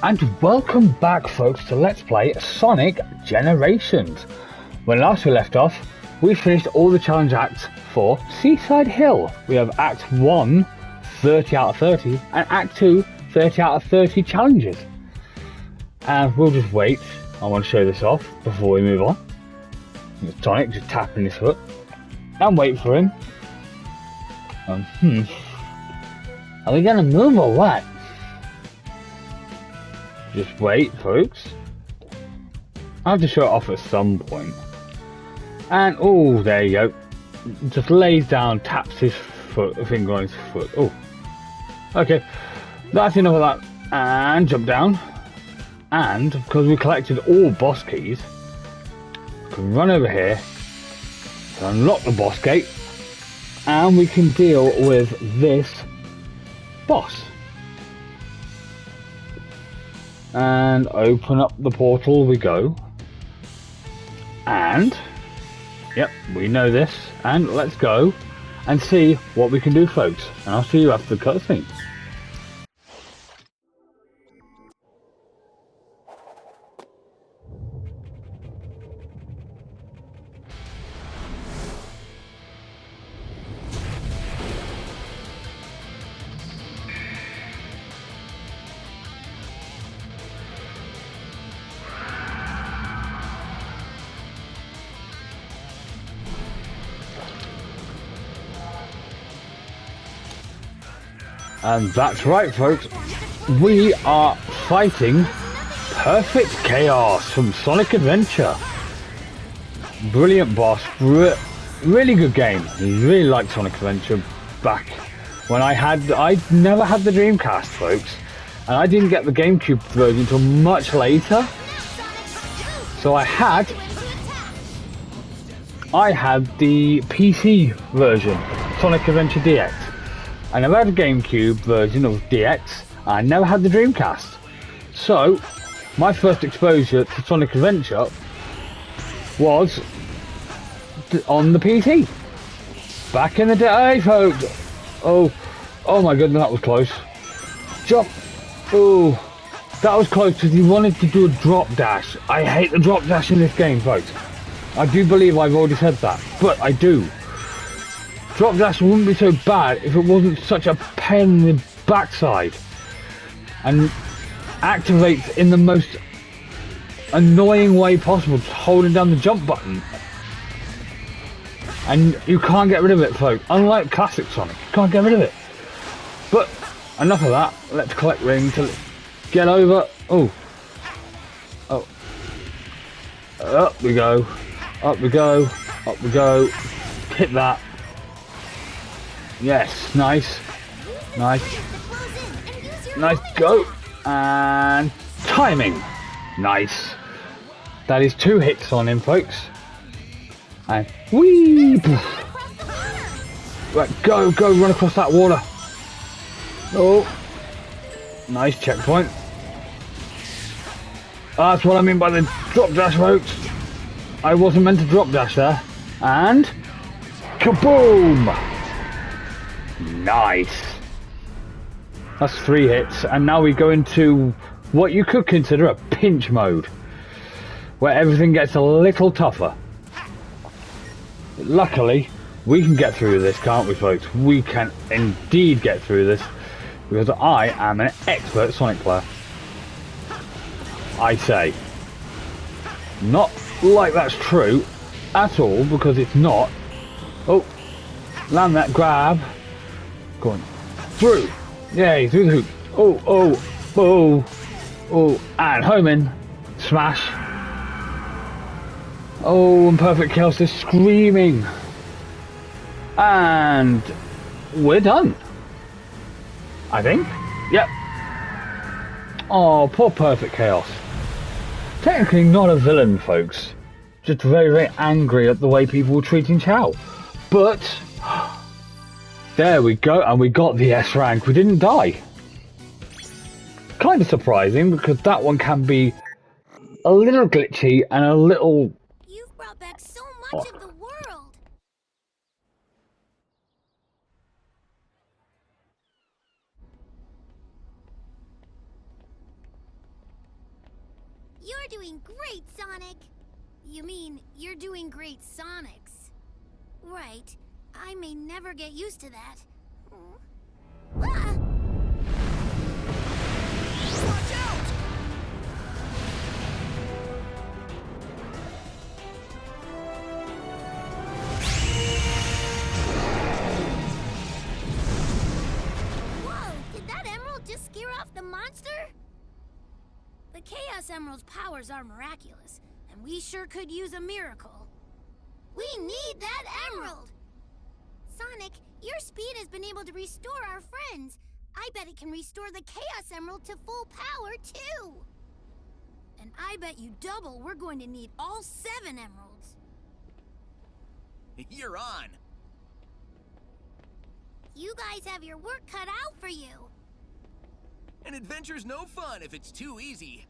And welcome back, folks, to Let's Play Sonic Generations. When last we left off, we finished all the challenge acts for Seaside Hill. We have Act 1, 30 out of 30, and Act 2, 30 out of 30 challenges. And we'll just wait. I want to show this off before we move on. Sonic just tapping his foot. And wait for him. Are we going to move or what? Just wait, folks. I have to show it off at some point. And oh, there you go. Just lays down, taps his foot, finger on his foot. Oh, okay. That's enough of that. And jump down. And because we collected all boss keys, we can run over here to unlock the boss gate, and we can deal with this boss. And open up the portal we go. And yep, we know this. And let's go and see what we can do, folks. And I'll see you after the cutscene. And that's right, folks, we are fighting Perfect Chaos from Sonic Adventure. Brilliant boss, really good game. I really liked Sonic Adventure back when I never had the Dreamcast, folks, and I didn't get the GameCube version until much later. So I had the PC version, Sonic Adventure DX. I never had a GameCube version of DX, and I never had the Dreamcast. So, my first exposure to Sonic Adventure was on the PC. Back in the day, folks. Oh my goodness, that was close. Jump. Oh, that was close because he wanted to do a drop dash. I hate the drop dash in this game, folks. I do believe I've already said that, but I do. Drop dash wouldn't be so bad if it wasn't such a pain in the backside and activates in the most annoying way possible, just holding down the jump button, and you can't get rid of it, folks. Unlike classic Sonic, you can't get rid of it. But enough of that. Let's collect rings to get over. Up we go, up we go, up we go. Hit that. Yes, nice go, and timing, nice. That is 2 hits on him, folks. And whee! Right, go, run across that water. Oh, nice checkpoint. That's what I mean by the drop dash, folks. I wasn't meant to drop dash there. And kaboom! Nice. That's 3 hits, and now we go into what you could consider a pinch mode, where everything gets a little tougher. Luckily, we can get through this, can't we, folks? We can indeed get through this, because I am an expert Sonic player. I say. Not like that's true at all, because it's not. Oh, land that grab. Going through. Yay, through the hoop. Oh, and home in. Smash. Oh, and Perfect Chaos is screaming. And we're done. I think. Yep. Oh, poor Perfect Chaos. Technically not a villain, folks. Just very, very angry at the way people were treating Chow. But there we go, and we got the S rank. We didn't die. Kind of surprising, because that one can be a little glitchy and a little... You've brought back so much of the world. You're doing great, Sonic. You mean you're doing great, Sonics? Right. I may never get used to that. Ah! Watch out! Whoa! Did that emerald just scare off the monster? The Chaos Emerald's powers are miraculous, and we sure could use a miracle. We need that emerald! Sonic, your speed has been able to restore our friends. I bet it can restore the Chaos Emerald to full power, too. And I bet you double we're going to need all 7 emeralds. You're on. You guys have your work cut out for you. An adventure's no fun if it's too easy.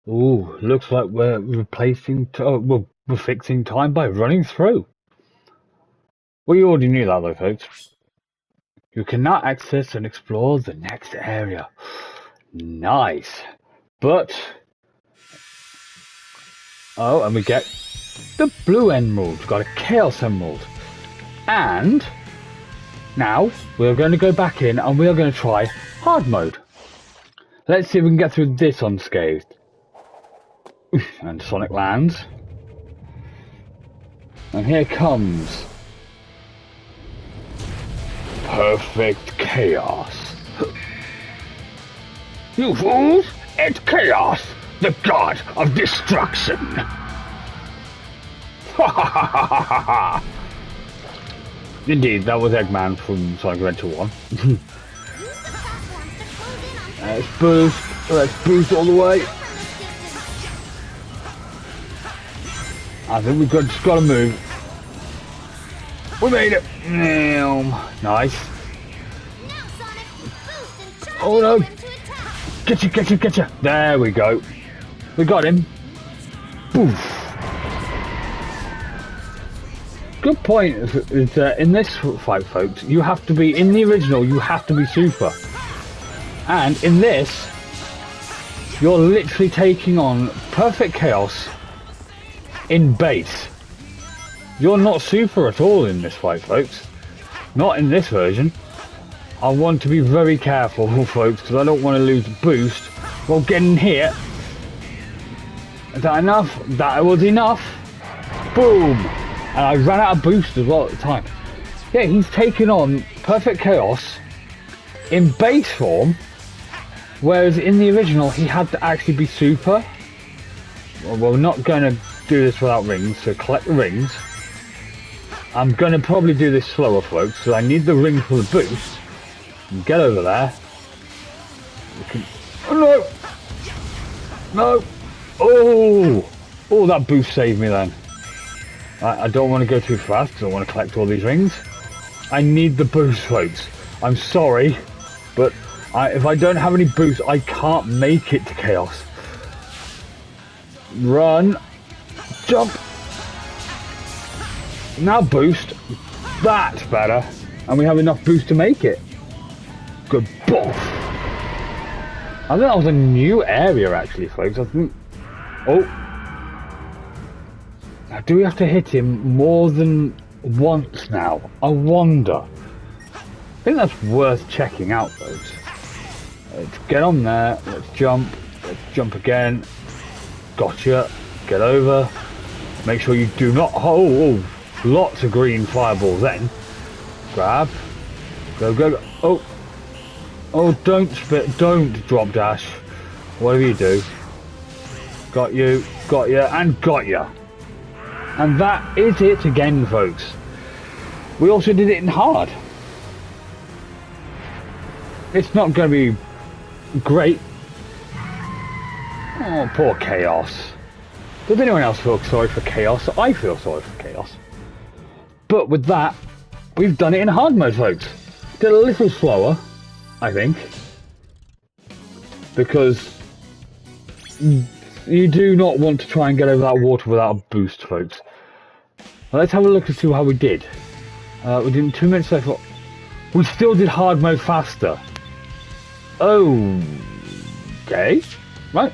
Ooh, looks like we're we're fixing time by running through. Well, you already knew that though, folks. You can now access and explore the next area. Nice. But... oh, and we get the blue emerald. We've got a Chaos Emerald. And... now, we're going to go back in and we are going to try hard mode. Let's see if we can get through this unscathed. And Sonic lands. And here comes perfect chaos. You fools! It's Chaos, the god of destruction! Ha ha ha ha ha ha! Indeed, that was Eggman from Sonic Adventure 1. Let's boost all the way. I think we've just got to move. We made it! Nice. Oh no! Get you! There we go. We got him. Boof. Good point is that in this fight, folks, you have to be, in the original, you have to be super. And in this, you're literally taking on perfect chaos in base. You're not super at all in this fight, folks. Not in this version. I want to be very careful, folks, because I don't want to lose boost while getting hit. Is that enough? That was enough. Boom! And I ran out of boost as well at the time. Yeah, he's taken on perfect chaos in base form, whereas in the original he had to actually be super. Well, we're not going to do this without rings, so collect the rings. I'm going to probably do this slower, folks, because I need the ring for the boost. Get over there. Oh no! No! Oh, that boost saved me then. I don't want to go too fast because I want to collect all these rings. I need the boost, folks. I'm sorry, but if I don't have any boost, I can't make it to chaos. Run. Jump. Now boost. That's better. And we have enough boost to make it. Good boff. I think that was a new area actually, folks. I think... oh. Now do we have to hit him more than once now? I wonder. I think that's worth checking out, folks. Let's get on there. Let's jump. Let's jump again. Gotcha. Get over. Make sure you do not... oh, lots of green fireballs then. Grab. Go, go, go. Oh. Oh, don't spit. Don't drop dash. Whatever you do. Got you. Got you. And got you. And that is it again, folks. We also did it in hard. It's not going to be great. Oh, poor Chaos. Does anyone else feel sorry for Chaos? I feel sorry for Chaos. But with that, we've done it in hard mode, folks. Did a little slower, I think. Because you do not want to try and get over that water without a boost, folks. Well, let's have a look and see how we did. We did 2 minutes left. We still did hard mode faster. Okay. Right.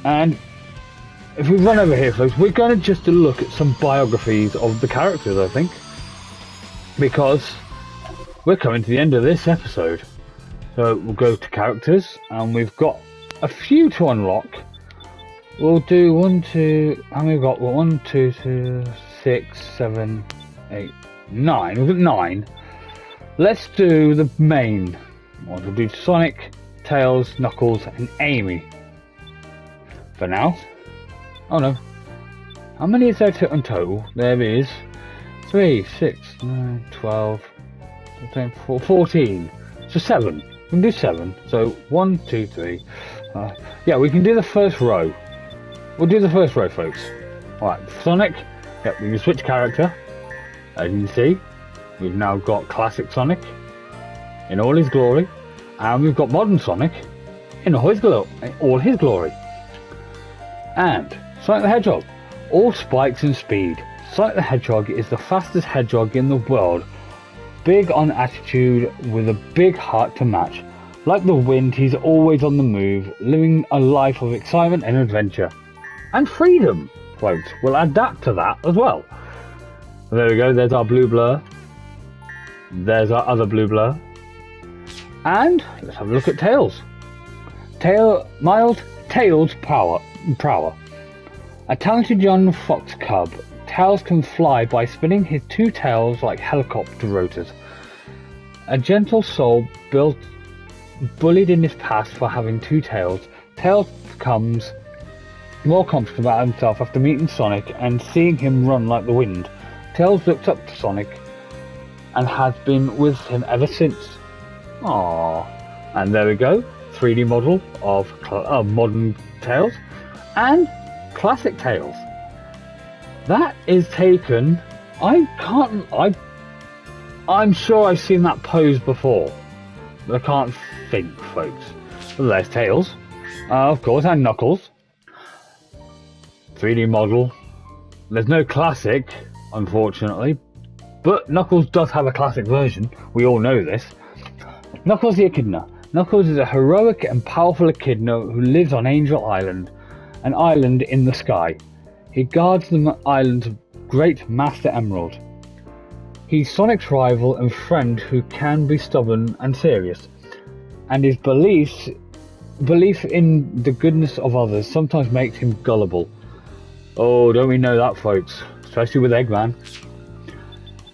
And if we run over here, folks, we're going to just look at some biographies of the characters, I think. Because we're coming to the end of this episode. So we'll go to characters, and we've got a few to unlock. We'll do 1, 2, how many we got? Well, 1, 2, 2, 6, 7, 8, 9. We've got 9. Let's do the main ones. We'll do Sonic, Tails, Knuckles, and Amy. For now. Oh no. How many is there in total? There is 3, 6, 9, 12, 13, 14. So 7. We can do 7. So 1, 2, 3. Yeah, we can do the first row. We'll do the first row, folks. Alright, Sonic. Yep, we can switch character. As you can see, we've now got classic Sonic in all his glory. And we've got modern Sonic in all his glory. And Sonic the Hedgehog. All spikes and speed. Sonic the Hedgehog is the fastest hedgehog in the world. Big on attitude with a big heart to match. Like the wind, he's always on the move, living a life of excitement and adventure. And freedom, folks. We'll add that to that as well. There we go, there's our blue blur. There's our other blue blur. And let's have a look at Tails. Mild Tails Prower. A talented young fox cub, Tails can fly by spinning his 2 tails like helicopter rotors. A gentle soul bullied in his past for having 2 tails, Tails becomes more confident about himself after meeting Sonic and seeing him run like the wind. Tails looks up to Sonic and has been with him ever since. Aww. And there we go, 3D model of modern Tails and classic Tails. That is taken. I'm sure I've seen that pose before, but I can't think, folks. Well, there's Tails, of course, and Knuckles. 3D model. There's no classic, unfortunately, but Knuckles does have a classic version. We all know this. Knuckles the Echidna. Knuckles is a heroic and powerful echidna who lives on Angel Island, an island in the sky. He guards the island's great Master Emerald. He's Sonic's rival and friend who can be stubborn and serious, and his belief in the goodness of others sometimes makes him gullible. Oh, don't we know that, folks? Especially with Eggman.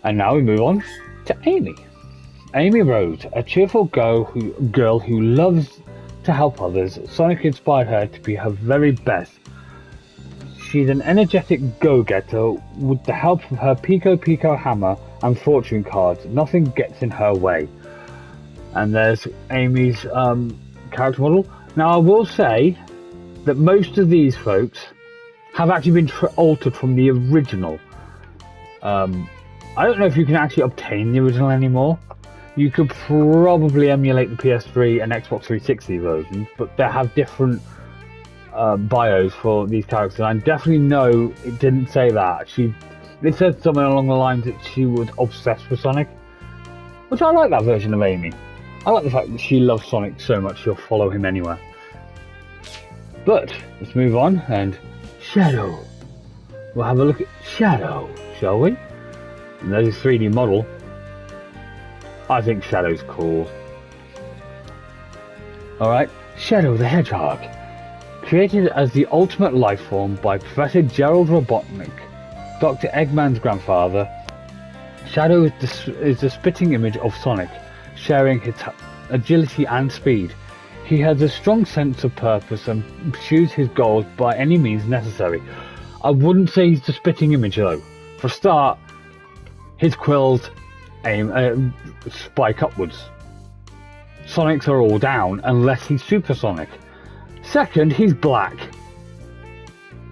And now we move on to Amy. Amy Rose, a cheerful girl who loves to help others. Sonic inspired her to be her very best. She's an energetic go-getter. With the help of her Pico hammer and fortune cards, nothing gets in her way. And there's Amy's character model. Now I will say that most of these folks have actually been altered from the original. I don't know if you can actually obtain the original anymore. You could probably emulate the PS3 and Xbox 360 versions, but they have different bios for these characters. I definitely know it didn't say that. It said something along the lines that she was obsessed with Sonic, which I like that version of Amy. I like the fact that she loves Sonic so much she'll follow him anywhere. But let's move on, and Shadow. We'll have a look at Shadow, shall we? And there's a 3D model. I think Shadow's cool. Alright, Shadow the Hedgehog. Created as the ultimate life form by Professor Gerald Robotnik, Dr. Eggman's grandfather, Shadow is the spitting image of Sonic, sharing his agility and speed. He has a strong sense of purpose and pursues his goals by any means necessary. I wouldn't say he's the spitting image though. For a start, his quills spike upwards. Sonic's are all down unless he's supersonic. Second, he's black.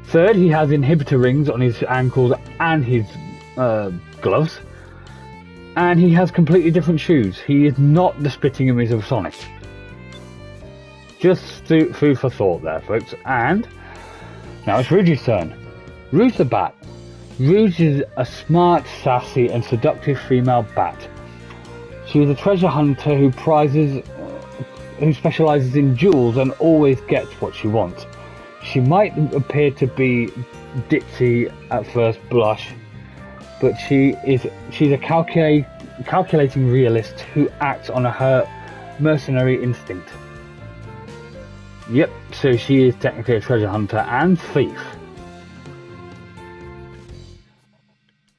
Third, he has inhibitor rings on his ankles and his gloves. And he has completely different shoes. He is not the spitting image of Sonic. Just food for thought there, folks. And now it's Rouge's turn. Rouge the Bat. Rouge is a smart, sassy and seductive female bat. She is a treasure hunter who specializes in jewels and always gets what she wants. She might appear to be ditzy at first blush, but she's a calculating realist who acts on her mercenary instinct. Yep, so she is technically a treasure hunter and thief.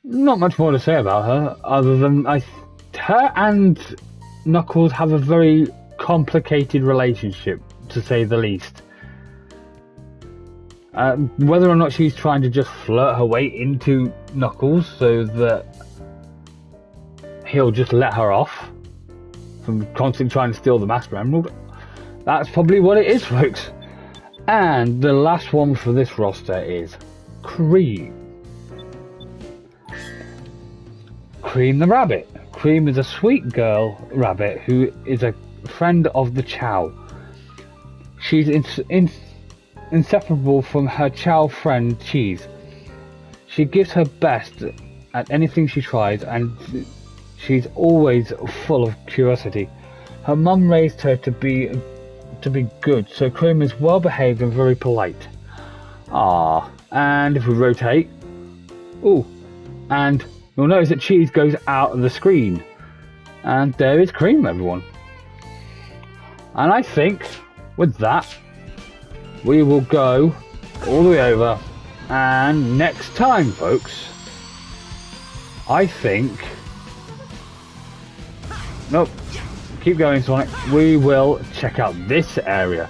Not much more to say about her, other than her and Knuckles have a very complicated relationship, to say the least. Whether or not she's trying to just flirt her way into Knuckles so that he'll just let her off from constantly trying to steal the Master Emerald, that's probably what it is, folks. And the last one for this roster is Cream. Cream the rabbit. Cream is a sweet girl rabbit who is a friend of the Chow. She's inseparable from her Chow friend Cheese. She gives her best at anything she tries, and she's always full of curiosity. Her mum raised her to be good, so Cream is well behaved and very polite. And if we rotate, and you'll notice that Cheese goes out of the screen, and there is Cream, everyone. And I think with that, we will go all the way over, and next time, folks, I think, nope, keep going, Sonic, we will check out this area,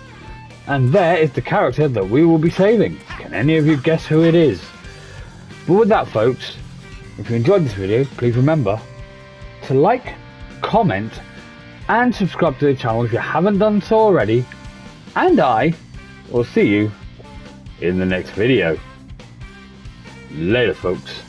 and there is the character that we will be saving. Can any of you guess who it is? But with that, folks, if you enjoyed this video, please remember to like, comment, and subscribe to the channel if you haven't done so already, and I will see you in the next video. Later, folks.